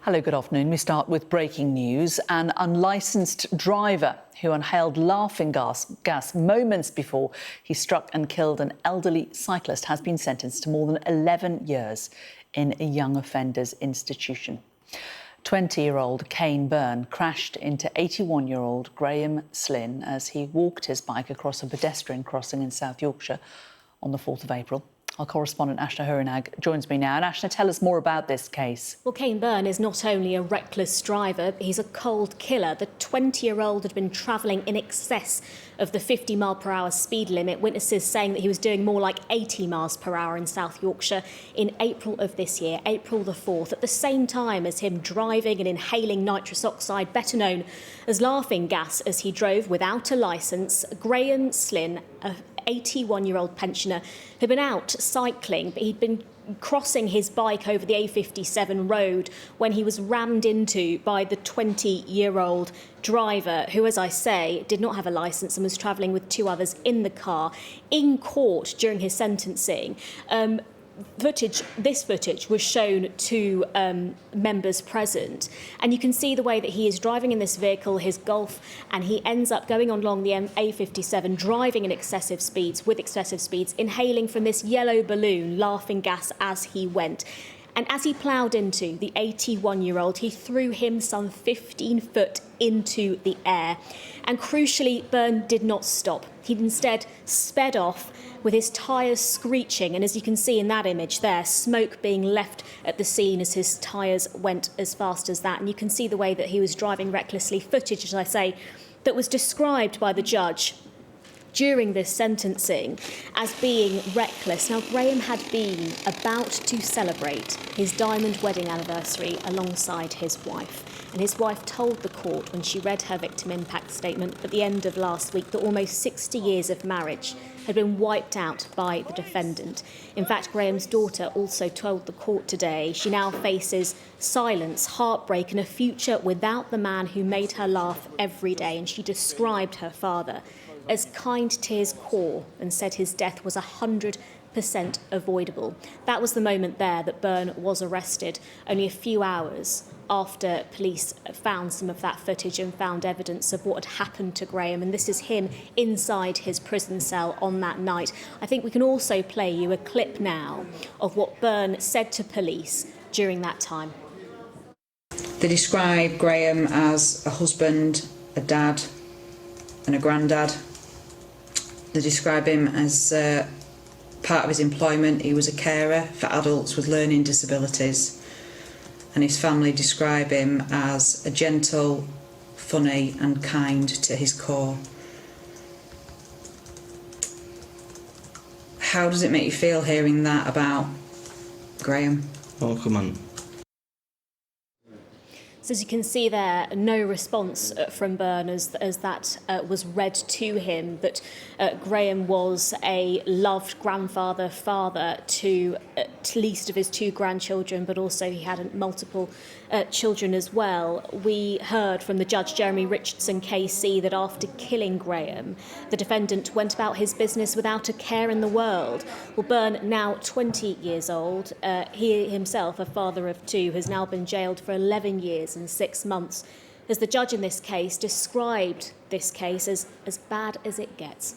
Hello, good afternoon. We start with breaking news. An unlicensed driver who inhaled laughing gas moments before he struck and killed an elderly cyclist has been sentenced to more than 11 years in a young offenders institution. 20-year-old Cain Byrne crashed into 81-year-old Graham Slinn as he walked his bike across a pedestrian crossing in South Yorkshire on the 4th of April. Our correspondent Ashna Hurinag joins me now. And Ashna, tell us more about this case. Well, Cain Byrne is not only a reckless driver, he's a cold killer. The 20-year-old had been travelling in excess of the 50-mile-per-hour speed limit, witnesses saying that he was doing more like 80 miles per hour in South Yorkshire in April of this year, April the 4th, at the same time as him driving and inhaling nitrous oxide, better known as laughing gas, as he drove without a licence. Graham Slinn, a 81-year-old pensioner, had been out cycling, but he'd been crossing his bike over the A57 road when he was rammed into by the 20-year-old driver, who, as I say, did not have a licence and was travelling with two others in the car. In court during his sentencing, this footage was shown to members present, and you can see the way that he is driving in this vehicle, his Golf, and he ends up going along the A57, driving with excessive speeds, inhaling from this yellow balloon laughing gas as he went. And as he ploughed into the 81-year-old, he threw him some 15 foot into the air. And crucially, Byrne did not stop. He instead sped off with his tyres screeching. And as you can see in that image there, smoke being left at the scene as his tyres went as fast as that. And you can see the way that he was driving recklessly. Footage, as I say, that was described by the judge during this sentencing as being reckless. Now, Graham had been about to celebrate his diamond wedding anniversary alongside his wife. And his wife told the court when she read her victim impact statement at the end of last week that almost 60 years of marriage had been wiped out by the defendant. In fact, Graham's daughter also told the court today she now faces silence, heartbreak and a future without the man who made her laugh every day. And she described her father as kind to his core and said his death was 100% avoidable. That was the moment there that Byrne was arrested, only a few hours after police found some of that footage and found evidence of what had happened to Graham. And this is him inside his prison cell on that night. I think we can also play you a clip now of what Byrne said to police during that time. They describe Graham as a husband, a dad and a granddad. They describe him as part of his employment. He was a carer for adults with learning disabilities, and his family describe him as a gentle, funny and kind to his core. How does it make you feel hearing that about Graham? Oh, come on. So as you can see there, no response from Byrne as that was read to him, that Graham was a loved grandfather, father to at least of his two grandchildren, but also he had multiple children as well. We heard from the judge, Jeremy Richardson KC, that after killing Graham, the defendant went about his business without a care in the world. Well, Byrne, now 20 years old, he himself, a father of two, has now been jailed for 11 years and 6 months, as the judge in this case described this case as bad as it gets.